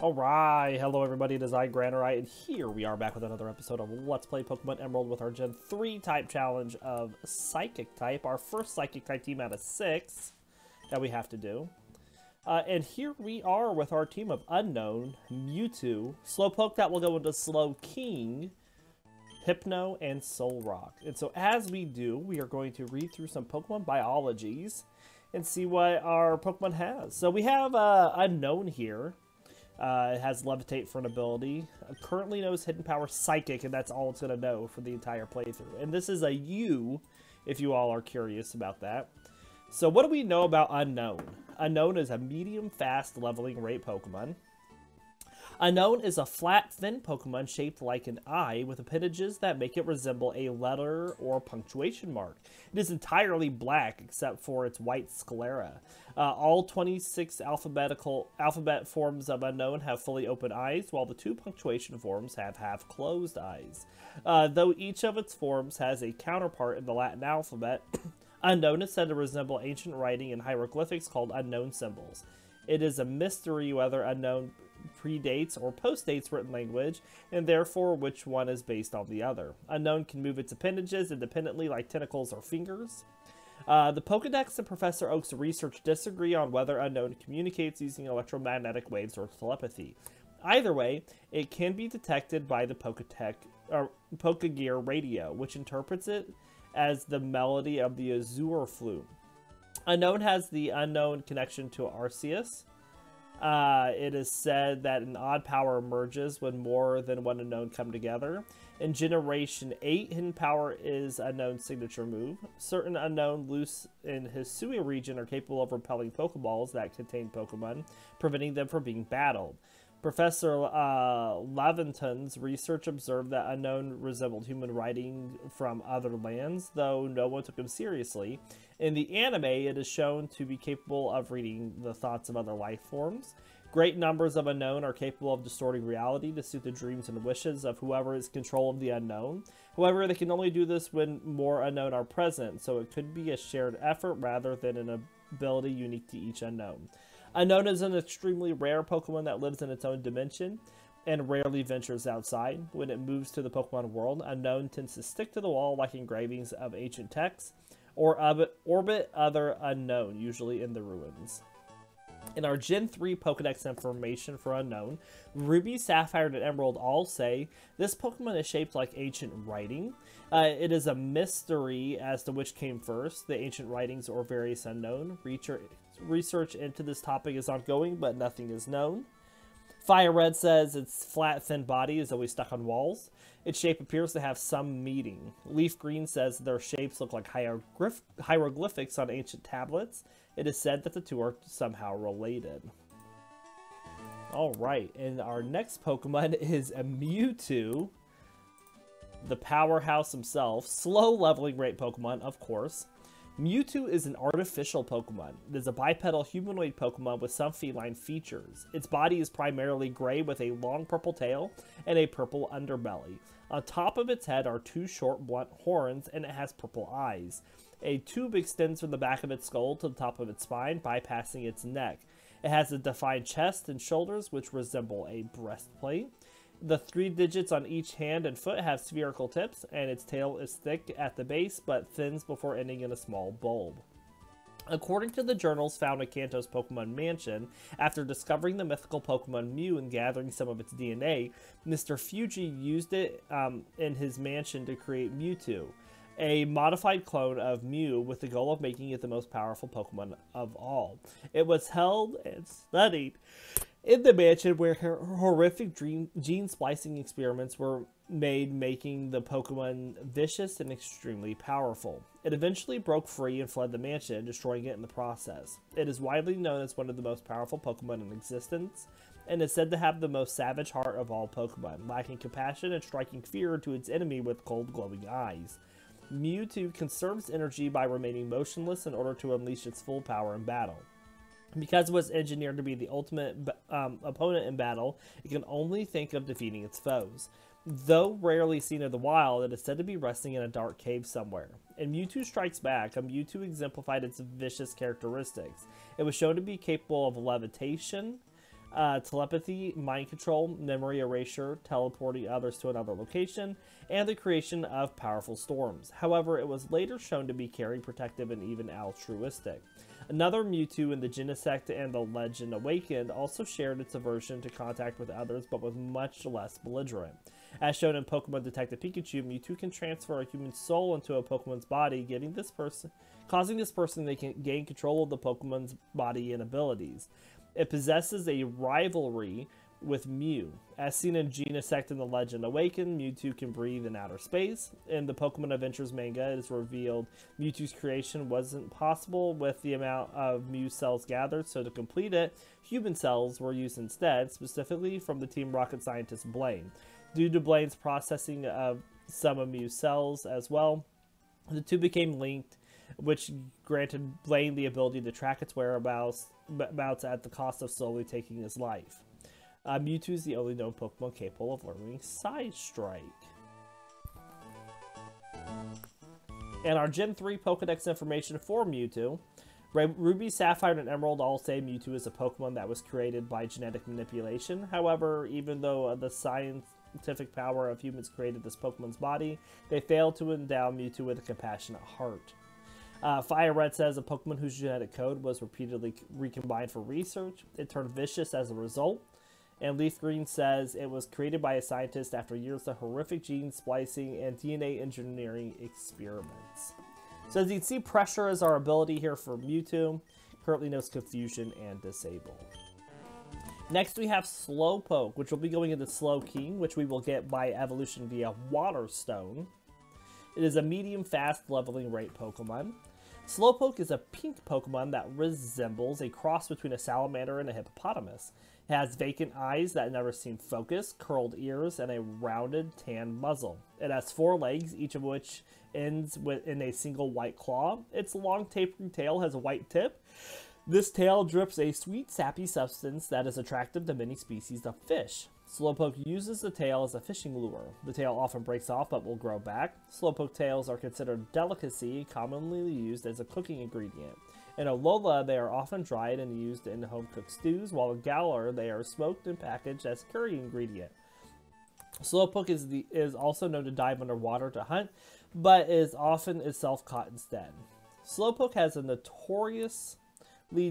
Alright, hello everybody, it is I, Granorite, and here we are back with another episode of Let's Play Pokemon Emerald with our Gen 3 type challenge of Psychic type, our first Psychic type team out of 6 that we have to do. And here we are with our team of Unown, Mewtwo, Slowpoke that will go into Slowking, Hypno, and Solrock. And so as we do, we are going to read through some Pokemon biologies and see what our Pokemon has. So we have Unown here. It has Levitate for an ability. Currently knows Hidden Power Psychic, and that's all it's going to know for the entire playthrough. And this is a U, if you all are curious about that. So what do we know about Unown? Unown is a medium fast leveling rate Pokemon. Unown is a flat, thin Pokemon shaped like an I with appendages that make it resemble a letter or punctuation mark. It is entirely black except for its white sclera. All 26 alphabet forms of Unown have fully open eyes, while the 2 punctuation forms have half-closed eyes. Though each of its forms has a counterpart in the Latin alphabet, Unown is said to resemble ancient writing in hieroglyphics called Unown symbols. It is a mystery whether Unown predates or postdates written language, and therefore which one is based on the other. Unown can move its appendages independently like tentacles or fingers. The Pokedex and Professor Oak's research disagree on whether Unown communicates using electromagnetic waves or telepathy. Either way, it can be detected by the Pokegear radio, which interprets it as the melody of the Azure Flume. Unown has the unknown connection to Arceus. It is said that an odd power emerges when more than one Unown come together. In Generation 8, Hidden Power is Unown's signature move. Certain Unown loose in Hisui region are capable of repelling Pokeballs that contain Pokemon, preventing them from being battled. Professor Laventon's research observed that Unown resembled human writing from other lands, though no one took him seriously. In the anime, it is shown to be capable of reading the thoughts of other life forms. Great numbers of Unown are capable of distorting reality to suit the dreams and wishes of whoever is in control of the Unown. However, they can only do this when more Unown are present, so it could be a shared effort rather than an ability unique to each Unown. Unown is an extremely rare Pokemon that lives in its own dimension and rarely ventures outside. When it moves to the Pokemon world, Unown tends to stick to the wall like engravings of ancient texts, or orbit other Unown, usually in the ruins. In our Gen 3 Pokedex information for Unown, Ruby, Sapphire, and Emerald all say this Pokemon is shaped like ancient writing. It is a mystery as to which came first, the ancient writings or various Unown. Research into this topic is ongoing, but nothing is known. Fire Red says its flat, thin body is always stuck on walls. Its shape appears to have some meaning. Leaf Green says their shapes look like hieroglyphics on ancient tablets. It is said that the two are somehow related. Alright, and our next Pokemon is a Mewtwo, the powerhouse himself. Slow leveling rate Pokemon, of course. Mewtwo is an artificial Pokemon. It is a bipedal humanoid Pokemon with some feline features. Its body is primarily gray with a long purple tail and a purple underbelly. On top of its head are 2 short blunt horns, and it has purple eyes. A tube extends from the back of its skull to the top of its spine, bypassing its neck. It has a defined chest and shoulders which resemble a breastplate. The 3 digits on each hand and foot have spherical tips, and its tail is thick at the base but thins before ending in a small bulb. According to the journals found at Kanto's Pokemon Mansion, after discovering the mythical Pokemon Mew and gathering some of its DNA, Mr. Fuji used it in his mansion to create Mewtwo, a modified clone of Mew with the goal of making it the most powerful Pokemon of all. It was held and studied in the mansion where horrific gene splicing experiments were made, making the Pokemon vicious and extremely powerful. It eventually broke free and fled the mansion, destroying it in the process. It is widely known as one of the most powerful Pokemon in existence, and is said to have the most savage heart of all Pokemon, lacking compassion and striking fear to its enemy with cold glowing eyes. Mewtwo conserves energy by remaining motionless in order to unleash its full power in battle. Because it was engineered to be the ultimate opponent in battle, it can only think of defeating its foes. Though rarely seen in the wild, it is said to be resting in a dark cave somewhere. In Mewtwo Strikes Back, a Mewtwo exemplified its vicious characteristics. It was shown to be capable of levitation, telepathy, mind control, memory erasure, teleporting others to another location, and the creation of powerful storms. However, it was later shown to be caring, protective, and even altruistic. Another Mewtwo in the Genesect and the Legend Awakened also shared its aversion to contact with others, but was much less belligerent. As shown in Pokemon Detective Pikachu, Mewtwo can transfer a human soul into a Pokemon's body, causing this person to gain control of the Pokemon's body and abilities. It possesses a rivalry with Mew. As seen in Genesect and the Legend Awakened, Mewtwo can breathe in outer space. In the Pokemon Adventures manga, it is revealed Mewtwo's creation wasn't possible with the amount of Mew cells gathered, so to complete it, human cells were used instead, specifically from the Team Rocket scientist Blaine. Due to Blaine's processing of some of Mew's cells as well, the two became linked, which granted Blaine the ability to track its whereabouts at the cost of slowly taking his life. Mewtwo is the only known Pokemon capable of learning Side Strike. And our Gen 3 Pokedex information for Mewtwo. Ruby, Sapphire, and Emerald all say Mewtwo is a Pokemon that was created by genetic manipulation. However, even though the scientific power of humans created this Pokemon's body, they failed to endow Mewtwo with a compassionate heart. Fire Red says a Pokemon whose genetic code was repeatedly recombined for research. It turned vicious as a result. And Leaf Green says it was created by a scientist after years of horrific gene splicing and DNA engineering experiments. So as you can see, pressure is our ability here for Mewtwo. Currently knows confusion and disable. Next we have Slowpoke, which will be going into Slowking, which we will get by evolution via Water Stone. It is a medium fast leveling rate Pokemon. Slowpoke is a pink Pokemon that resembles a cross between a salamander and a hippopotamus. It has vacant eyes that never seem focused, curled ears, and a rounded tan muzzle. It has 4 legs, each of which ends in a single white claw. Its long tapering tail has a white tip. This tail drips a sweet, sappy substance that is attractive to many species of fish. Slowpoke uses the tail as a fishing lure. The tail often breaks off but will grow back. Slowpoke tails are considered a delicacy, commonly used as a cooking ingredient. In Alola, they are often dried and used in home-cooked stews, while in Galar, they are smoked and packaged as curry ingredient. Slowpoke is also known to dive underwater to hunt, but is often itself caught instead. Slowpoke has a notoriously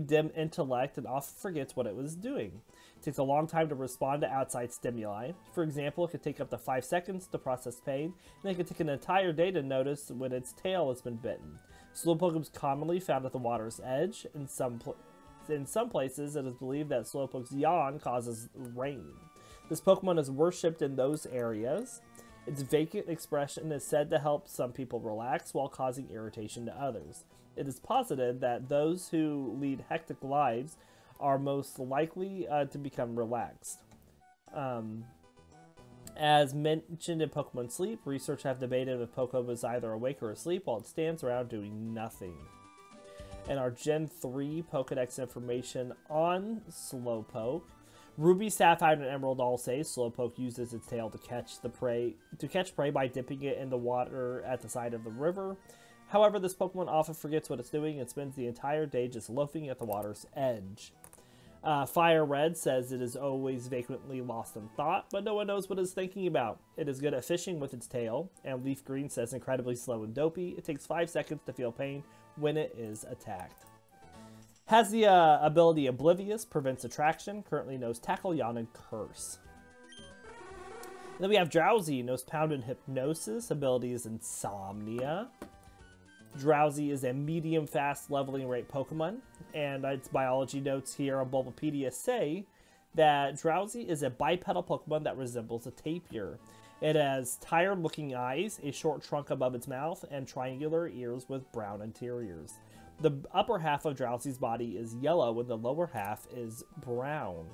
dim intellect and often forgets what it was doing. It takes a long time to respond to outside stimuli. For example, it could take up to 5 seconds to process pain, and it could take an entire day to notice when its tail has been bitten. Slowpoke is commonly found at the water's edge. In some places, it is believed that Slowpoke's yawn causes rain. This Pokemon is worshipped in those areas. Its vacant expression is said to help some people relax while causing irritation to others. It is posited that those who lead hectic lives are most likely to become relaxed. As mentioned in Pokemon Sleep, researchers have debated if Pokemon is either awake or asleep while it stands around doing nothing. And our Gen 3 Pokedex information on Slowpoke. Ruby, Sapphire, and Emerald all say Slowpoke uses its tail to catch prey by dipping it in the water at the side of the river. However, this Pokemon often forgets what it's doing and spends the entire day just loafing at the water's edge. Fire Red says it is always vacantly lost in thought, but no one knows what it's thinking about. It is good at fishing with its tail, and Leaf Green says incredibly slow and dopey. It takes 5 seconds to feel pain when it is attacked. Has the ability Oblivious, prevents attraction, currently knows Tackle, Yawn, and Curse. And then we have Drowzee, knows Pound and Hypnosis, ability is Insomnia. Drowzee is a medium fast leveling rate Pokemon, and its biology notes here on Bulbapedia say that Drowzee is a bipedal Pokemon that resembles a tapir. It has tired looking eyes, a short trunk above its mouth, and triangular ears with brown interiors. The upper half of Drowzee's body is yellow and the lower half is brown.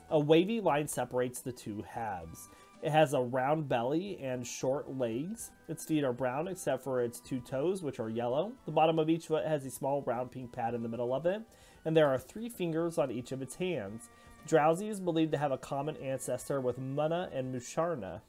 A wavy line separates the two halves. It has a round belly and short legs. Its feet are brown except for its 2 toes, which are yellow. The bottom of each foot has a small round pink pad in the middle of it, and there are 3 fingers on each of its hands. Drowzee is believed to have a common ancestor with Munna and Musharna.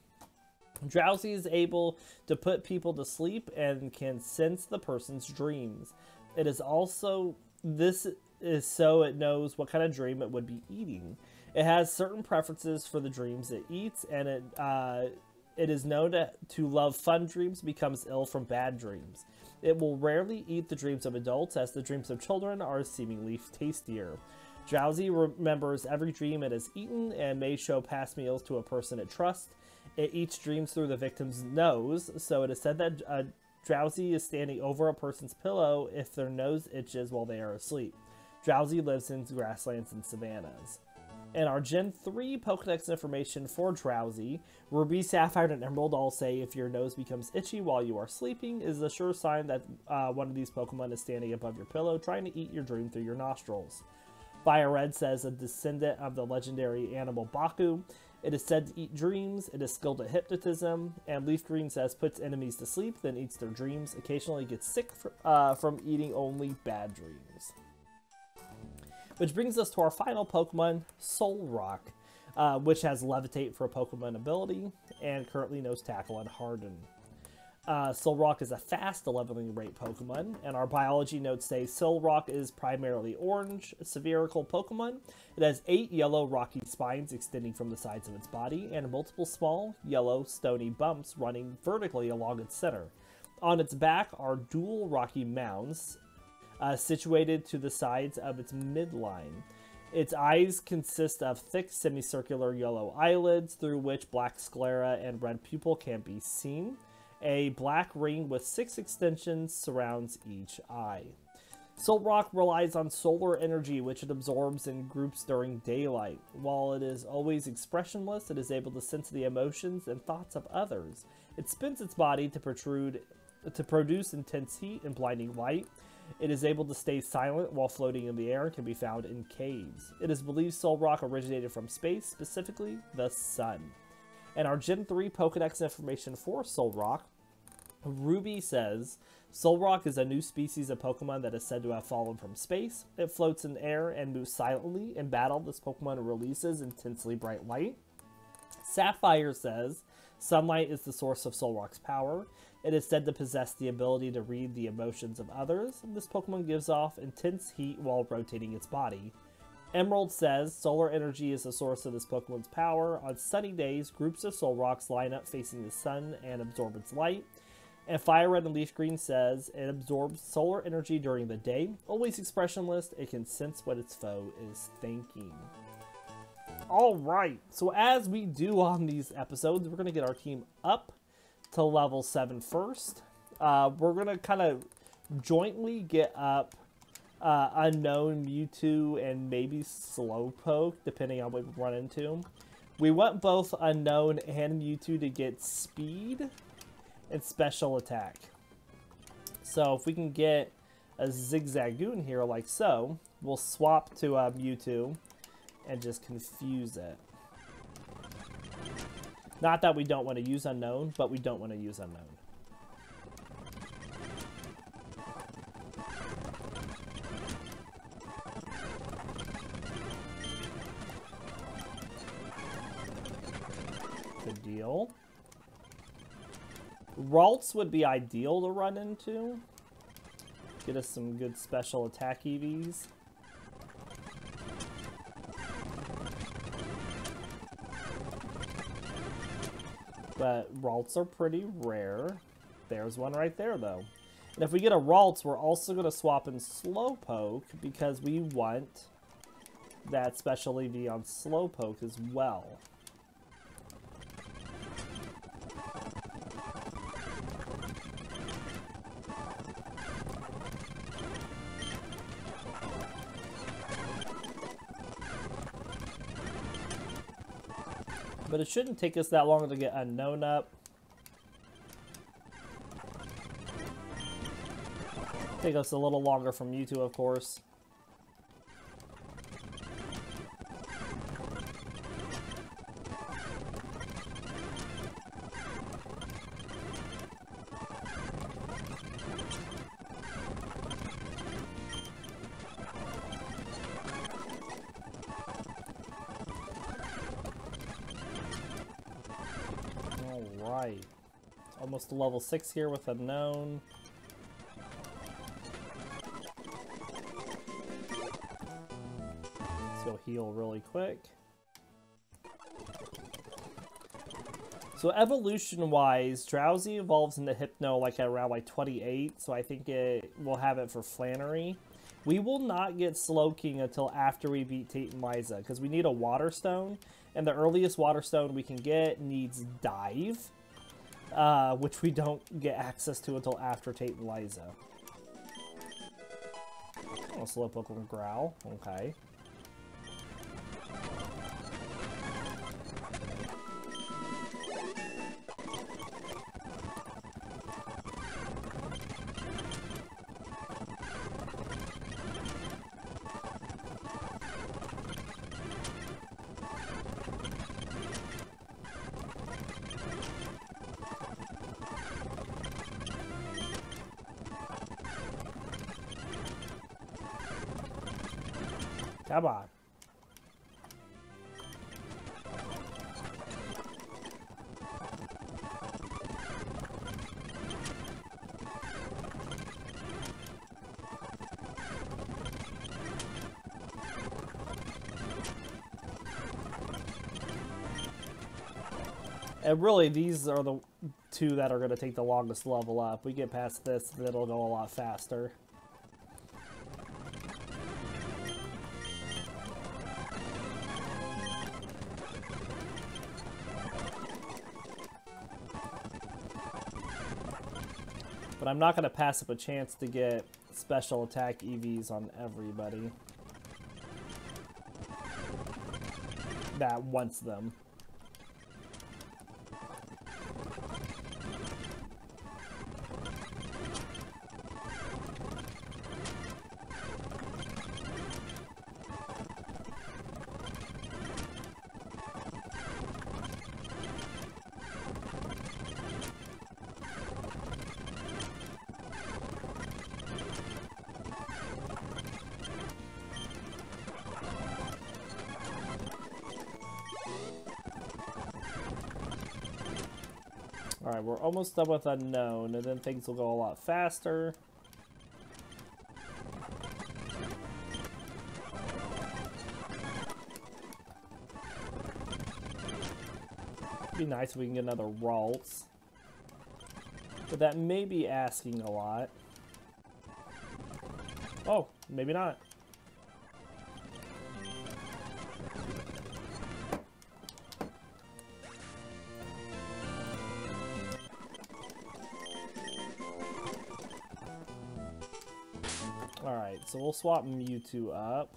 Drowzee is able to put people to sleep and can sense the person's dreams. It is also This is so it knows what kind of dream it would be eating. It has certain preferences for the dreams it eats, and it is known to love fun dreams, becomes ill from bad dreams. It will rarely eat the dreams of adults, as the dreams of children are seemingly tastier. Drowzee remembers every dream it has eaten and may show past meals to a person it trusts. It eats dreams through the victim's nose, so it is said that Drowzee is standing over a person's pillow if their nose itches while they are asleep. Drowzee lives in grasslands and savannas. And our Gen 3 Pokedex information for Drowzee, Ruby, Sapphire, and Emerald all say if your nose becomes itchy while you are sleeping is a sure sign that one of these Pokemon is standing above your pillow trying to eat your dream through your nostrils. Fire Red says a descendant of the legendary animal Baku. It is said to eat dreams, it is skilled at hypnotism, and Leaf Green says puts enemies to sleep, then eats their dreams, occasionally gets sick from eating only bad dreams. Which brings us to our final Pokemon, Solrock, which has Levitate for a Pokemon ability, and currently knows Tackle and Harden. Solrock is a fast leveling rate Pokemon, and our biology notes say Solrock is primarily orange, spherical Pokemon. It has 8 yellow rocky spines extending from the sides of its body, and multiple small, yellow, stony bumps running vertically along its center. On its back are dual rocky mounds, situated to the sides of its midline. Its eyes consist of thick semicircular yellow eyelids through which black sclera and red pupil can be seen. A black ring with 6 extensions surrounds each eye. Solrock relies on solar energy, which it absorbs in groups during daylight. While it is always expressionless, it is able to sense the emotions and thoughts of others. It spins its body to produce intense heat and blinding light. It is able to stay silent while floating in the air and can be found in caves. It is believed Solrock originated from space, specifically the sun. And our Gen 3 Pokedex information for Solrock, Ruby says, Solrock is a new species of Pokemon that is said to have fallen from space. It floats in air and moves silently. In battle, this Pokemon releases intensely bright light. Sapphire says, sunlight is the source of Solrock's power. It is said to possess the ability to read the emotions of others. This Pokemon gives off intense heat while rotating its body. Emerald says, solar energy is the source of this Pokemon's power. On sunny days, groups of Solrocks line up facing the sun and absorb its light. And Fire Red and Leaf Green says, it absorbs solar energy during the day. Always expressionless, it can sense what its foe is thinking. Alright, so as we do on these episodes, we're going to get our team up to level 7 first. We're going to kind of jointly get up Unown, Mewtwo, and maybe Slowpoke, depending on what we run into. We want both Unown and Mewtwo to get speed and special attack. So if we can get a Zigzagoon here like so, we'll swap to Mewtwo and just confuse it. Not that we don't want to use Unown, but we don't want to use Unown. Good deal. Ralts would be ideal to run into. Get us some good special attack EVs. But Ralts are pretty rare. There's one right there, though. And if we get a Ralts, we're also going to swap in Slowpoke because we want that special EV on Slowpoke as well. But it shouldn't take us that long to get Unown up. Take us a little longer from Mewtwo, of course. Alright. Almost to level 6 here with Unown. go heal really quick. So evolution-wise, Drowzee evolves into Hypno like at around like 28, so I think we'll have it for Flannery. We will not get Slowking until after we beat Tate and Liza, because we need a Water Stone, and the earliest Water Stone we can get needs Dive, which we don't get access to until after Tate and Liza. Oh, Slowpoke will Growl, okay. Come on. And really, these are the two that are going to take the longest level up. We get past this, then it'll go a lot faster. But I'm not going to pass up a chance to get special attack EVs on everybody that wants them. Alright, we're almost done with Unown, and then things will go a lot faster. It'd be nice if we can get another Ralts. But that may be asking a lot. Oh, maybe not. Alright, so we'll swap Mewtwo up.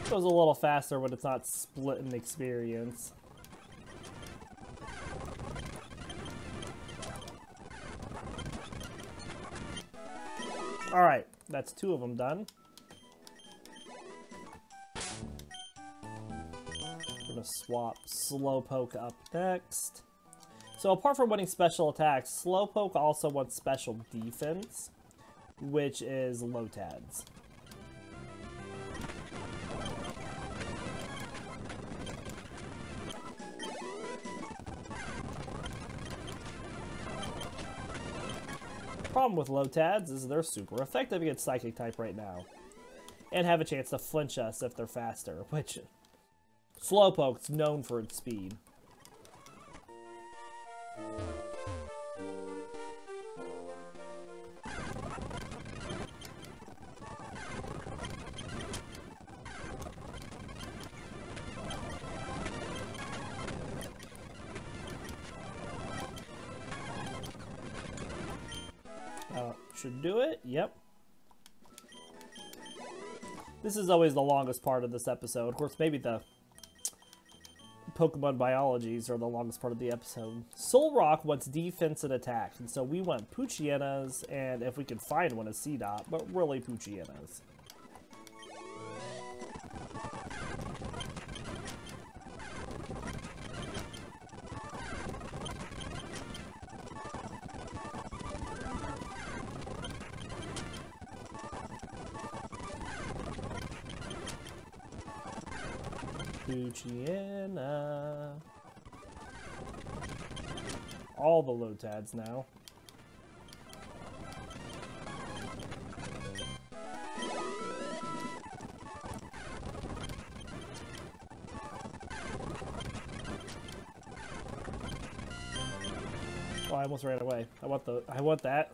Goes a little faster when it's not splitting experience. Alright, that's two of them done. We're gonna swap Slowpoke up next. So apart from winning special attacks, Slowpoke also wants special defense, which is Lotads. Problem with Lotads is they're super effective against Psychic type right now, and have a chance to flinch us if they're faster, which Slowpoke's known for its speed. Should do it. Yep. This is always the longest part of this episode. Of course, maybe the Pokemon biologies are the longest part of the episode. Solrock wants defense and attack, and so we want Poochyenas, and if we can find one, a Seedot, but really Poochyenas. Poochyena. All the Lotads now. Oh, I almost ran away. I want that.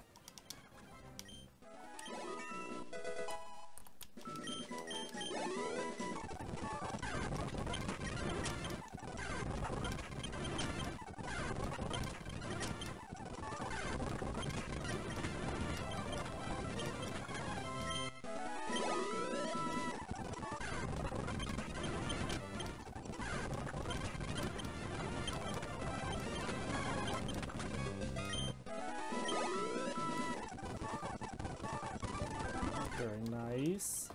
Very nice.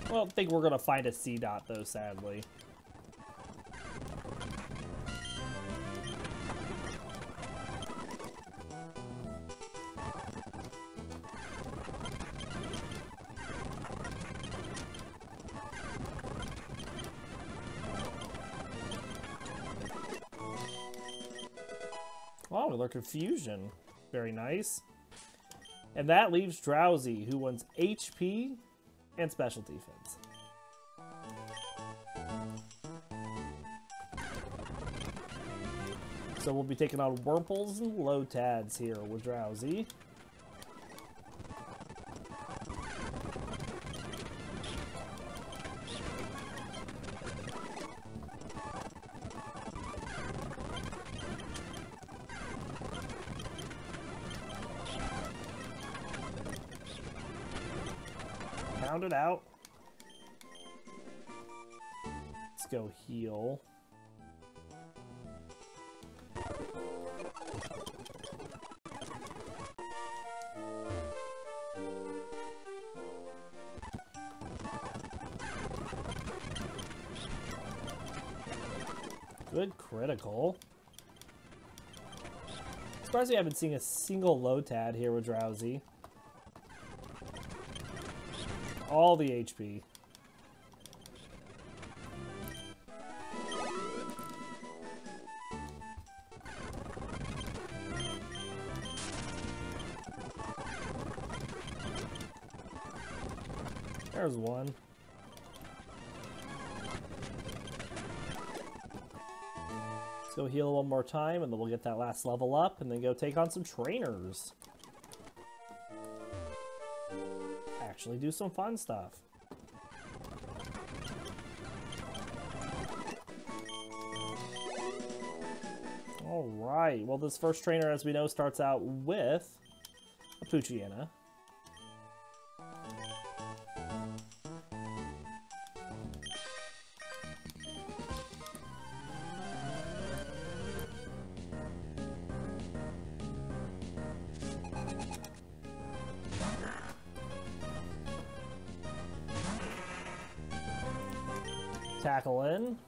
I don't think we're gonna find a C dot though, sadly. Oh, another confusion. Very nice. And that leaves Drowzee, who wants HP and special defense. So we'll be taking on Wurmples and Lotads here with Drowzee. Pound it out. Let's go heal. Good critical. Surprised we haven't seen a single Lotad here with Drowzee. All the HP. There's one. Let's go heal one more time, and then we'll get that last level up, and then go take on some trainers. Actually do some fun stuff. Alright, well this first trainer, as we know, starts out with a Poochyena. Tackle in.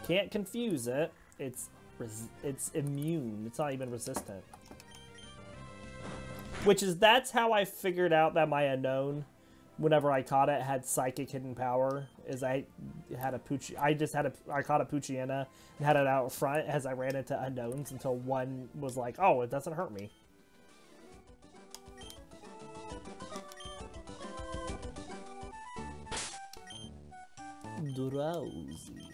Can't confuse it. It's immune. It's not even resistant. That's how I figured out that my Unown, whenever I caught it, had psychic hidden power. I caught a Poochyena and had it out front as I ran into Unowns until one was like, oh, it doesn't hurt me. Drowzee.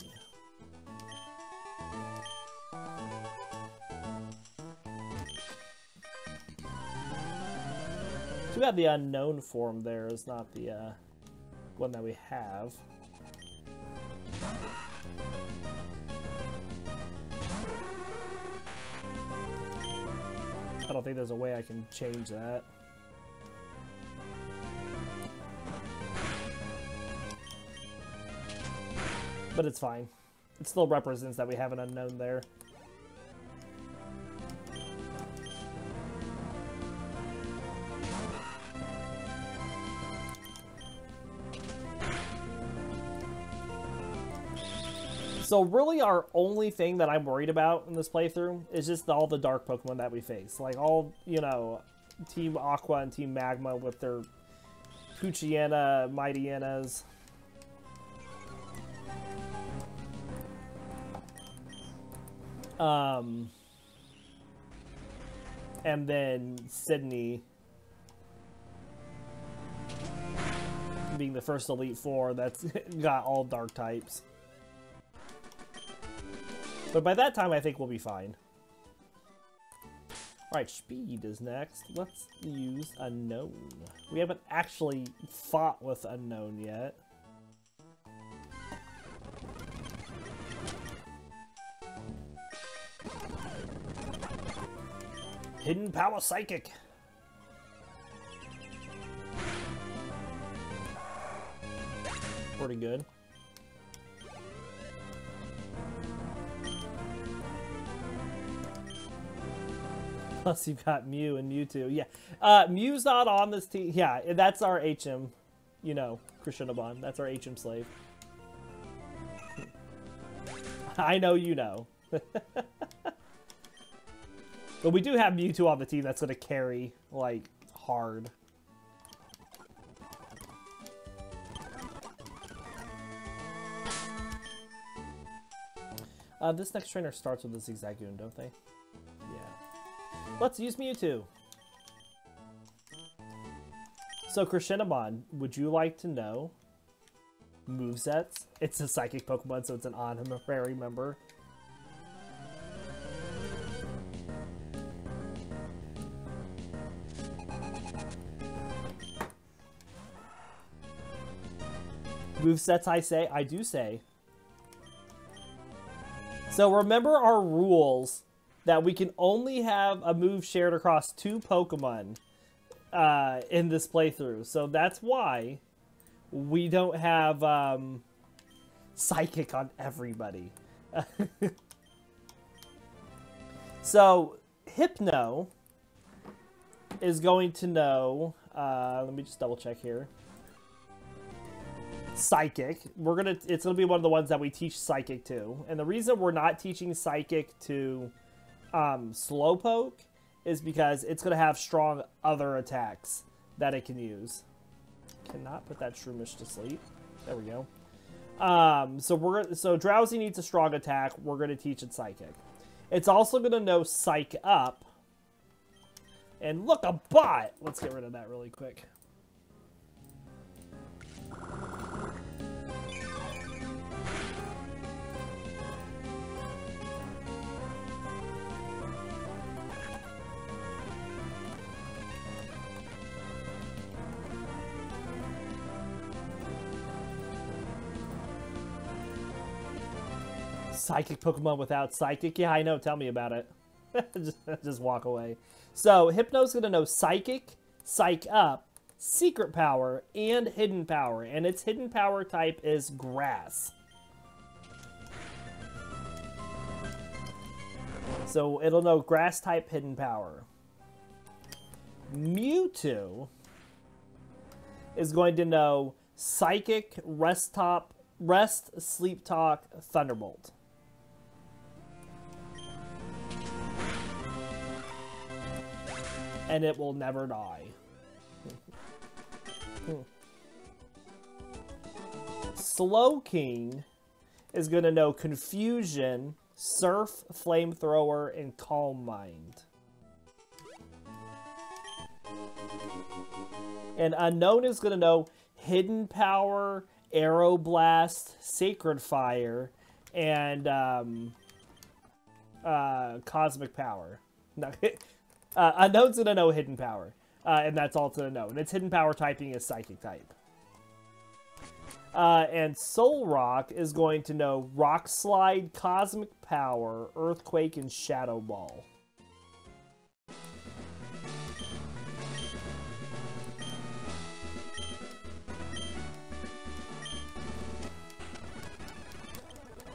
Too bad the Unown form there is not the one that we have. I don't think there's a way I can change that. But it's fine. It still represents that we have an Unown there. So really our only thing that I'm worried about in this playthrough is just all the dark Pokemon that we face. Like all, you know, Team Aqua and Team Magma with their Poochyena, Mightyenas. And then Sydney being the first Elite Four that's got all dark types. But by that time, I think we'll be fine. Alright, Speed is next. Let's use Unown. We haven't actually fought with Unown yet. Hidden Power Psychic. Pretty good. Plus you've got Mew and Mewtwo. Yeah. Mew's not on this team. Yeah, that's our HM, you know, Krishinabon. That's our HM slave. I know you know. But we do have Mewtwo on the team that's going to carry, like, hard. This next trainer starts with a Zigzagoon, don't they? Yeah. Let's use Mewtwo. So, Krishinabon, would you like to know movesets? It's a psychic Pokemon, so it's an honorary member. Movesets, I say. I do say. So remember our rules that we can only have a move shared across 2 Pokemon in this playthrough. So that's why we don't have Psychic on everybody. So Hypno is going to know... let me just double check here. Psychic. It's gonna be one of the ones that we teach Psychic to. And the reason we're not teaching Psychic to Slowpoke is because it's gonna have strong other attacks that it can use. Cannot put that Shroomish to sleep. There we go. So Drowzee needs a strong attack. We're gonna teach it Psychic. It's also gonna know Psych Up. And look, a bot! Let's get rid of that really quick. Psychic Pokemon without Psychic? Yeah, I know. Tell me about it. just walk away. So, Hypno's going to know Psychic, Psych Up, Secret Power, and Hidden Power. And its Hidden Power type is Grass. So, it'll know Grass type Hidden Power. Mewtwo is going to know Psychic, Rest, Sleep Talk, Thunderbolt. And it will never die. Slowking is going to know Confusion, Surf, Flamethrower, and Calm Mind. And Unown is going to know Hidden Power, Aeroblast, Sacred Fire, and Cosmic Power. No, Unown's going to know Hidden Power, and that's all it's going to know. And its Hidden Power typing is Psychic type. And Solrock is going to know Rock Slide, Cosmic Power, Earthquake, and Shadow Ball.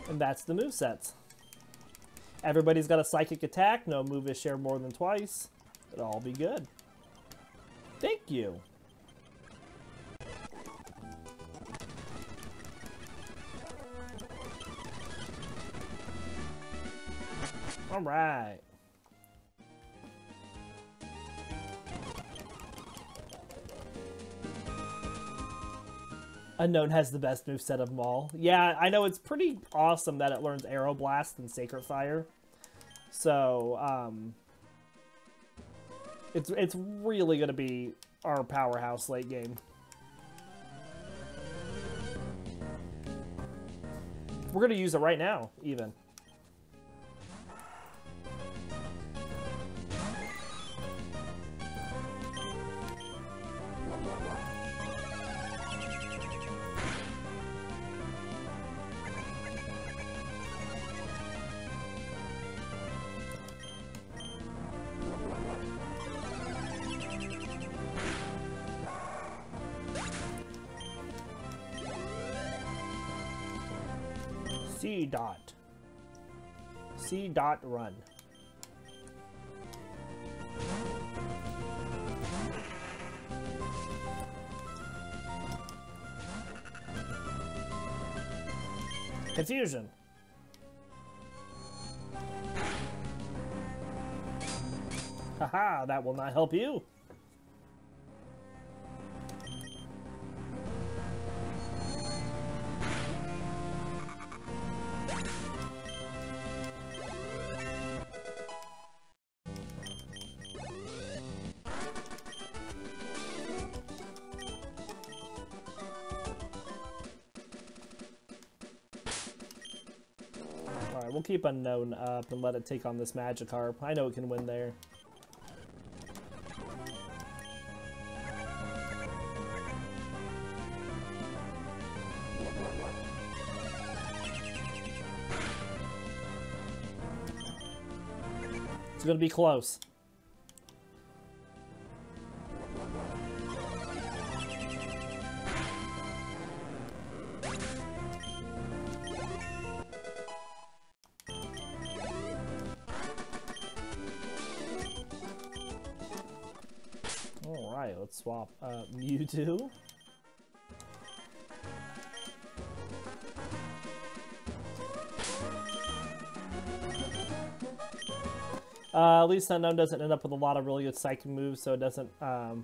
And that's the movesets. Everybody's got a Psychic attack. No move is shared more than twice. It'll all be good. Thank you. All right. Unown has the best moveset of them all. Yeah, I know it's pretty awesome that it learns Aeroblast and Sacred Fire. So, it's really going to be our powerhouse late game. We're going to use it right now, even. C dot. C dot run. Confusion. Haha, that will not help you. Alright, we'll keep Unown up and let it take on this Magikarp. I know it can win there. It's gonna be close. Alright, let's swap Mewtwo. At least Unown doesn't end up with a lot of really good psychic moves, so it doesn't hurt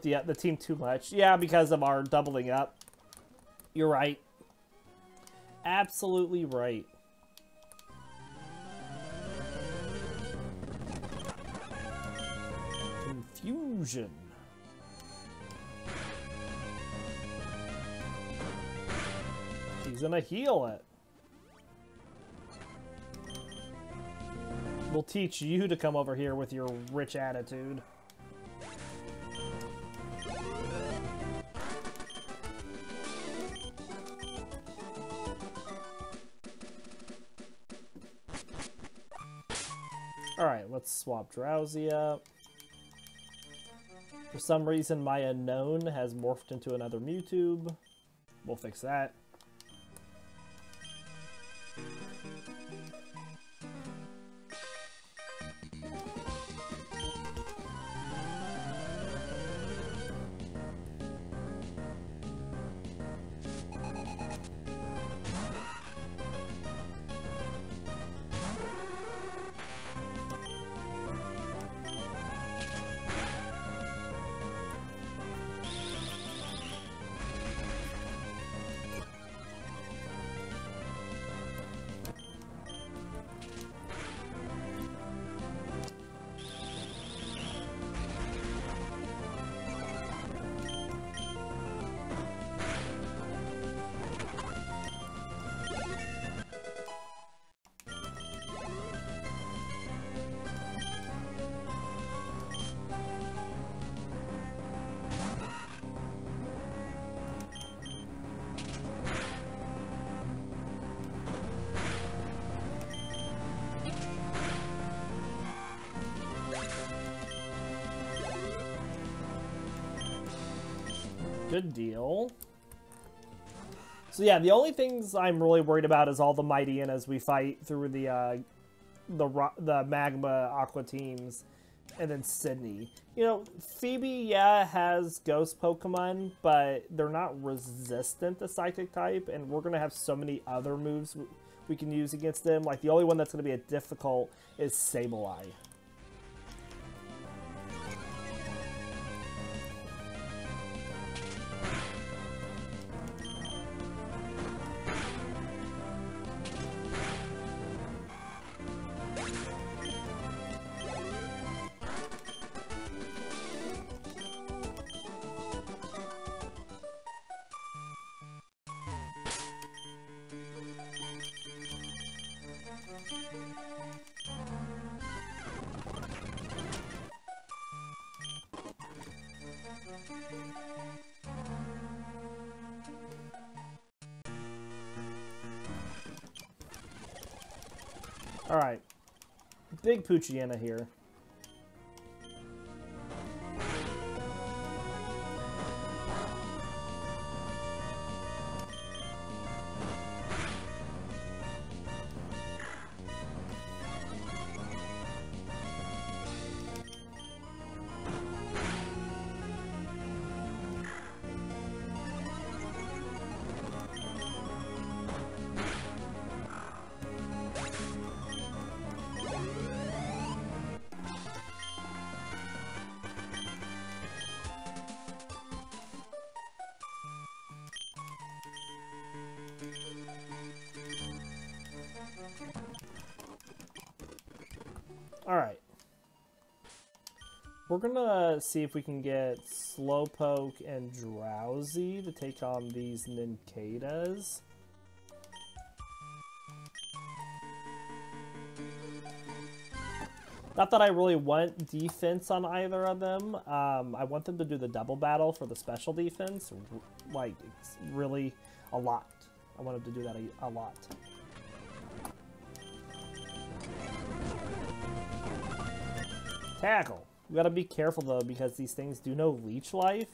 the team too much. Yeah, because of our doubling up. You're right. Absolutely right. Confusion. He's gonna heal it. We'll teach you to come over here with your rich attitude. Alright, let's swap Drowzee up. For some reason, my Unown has morphed into another Mewtwo. We'll fix that. Good deal. So yeah, the only things I'm really worried about is all the Mightyena as we fight through the Magma Aqua teams, and then Sydney. You know, Phoebe, yeah, has Ghost Pokemon, but they're not resistant to Psychic type, and we're gonna have so many other moves we can use against them. Like, the only one that's gonna be a difficult is Sableye. Alright. Big Poochyena here. Alright. We're gonna see if we can get Slowpoke and Drowzee to take on these Ninkadas. Not that I really want defense on either of them. I want them to do the double battle for the special defense. Like, it's really a lot. I want them to do that a lot. Tackle. We gotta be careful though, because these things do know leech life.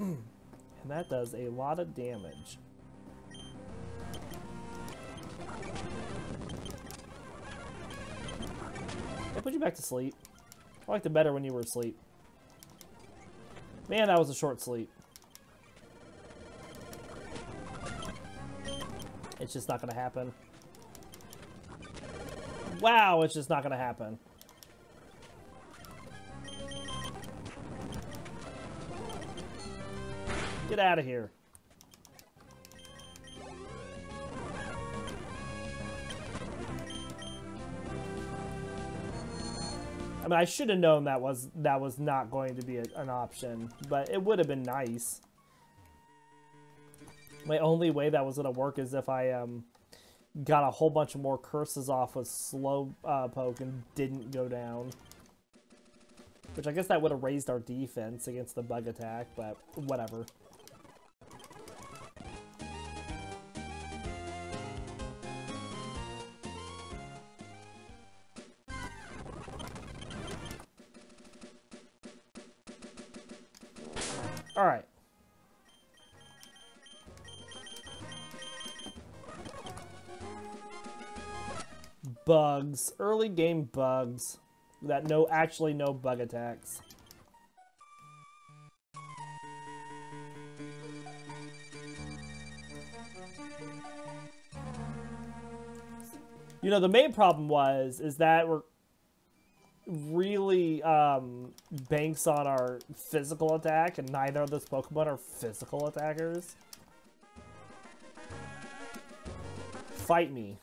And that does a lot of damage. I put you back to sleep. I liked it better when you were asleep. Man, that was a short sleep. It's just not gonna happen. Wow, it's just not gonna happen. Get out of here. I mean, I should have known that was not going to be an option, but it would have been nice. My only way that was going to work is if I got a whole bunch of more curses off with Slowpoke and didn't go down. Which I guess that would have raised our defense against the bug attack, but whatever. Alright. Bugs. Early game bugs. That actually no bug attacks. You know, the main problem is that we're really banks on our physical attack, and neither of those Pokemon are physical attackers. Fight me.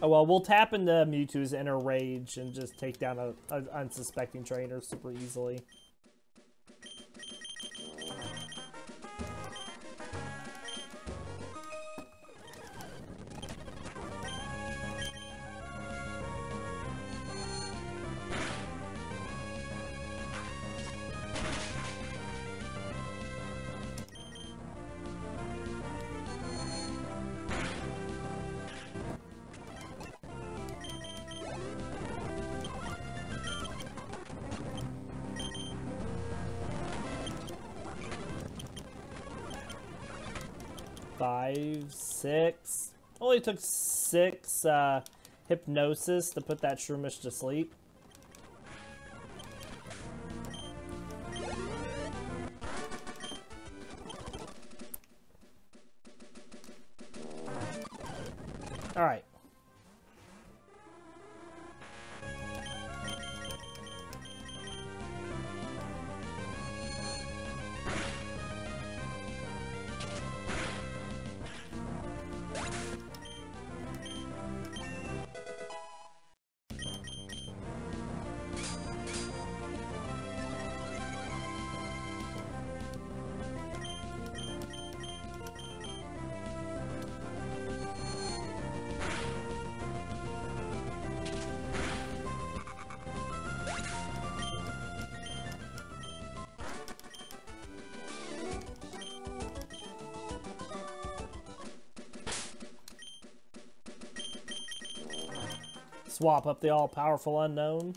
Oh, well, we'll tap into Mewtwo's inner rage and just take down an unsuspecting trainer super easily. Five, six. Only took 6 hypnosis to put that Shroomish to sleep. All right. Swap up the all-powerful Unown.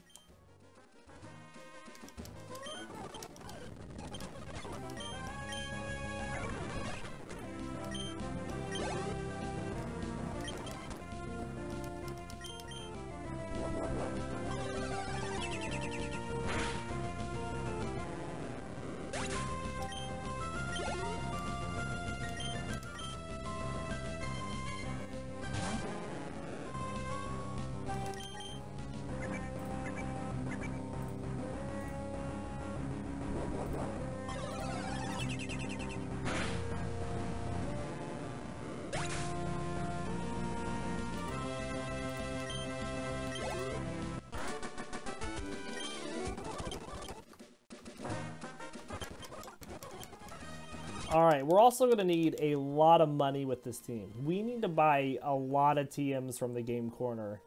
Alright, we're also going to need a lot of money with this team. We need to buy a lot of TMs from the game corner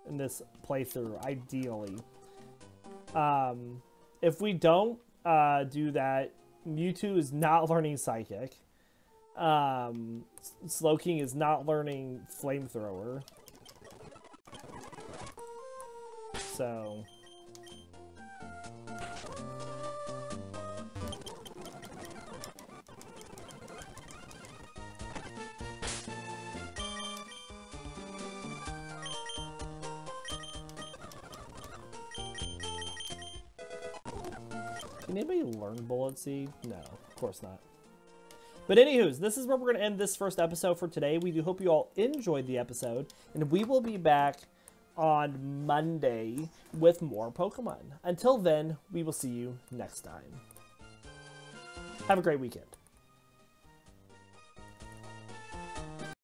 in this playthrough, ideally. If we don't do that, Mewtwo is not learning Psychic. Slowking is not learning Flamethrower. So... Can anybody learn Bullet Seed? No, of course not. But anywho's, this is where we're going to end this first episode for today. We do hope you all enjoyed the episode, and we will be back on Monday with more Pokemon. Until then, we will see you next time. Have a great weekend.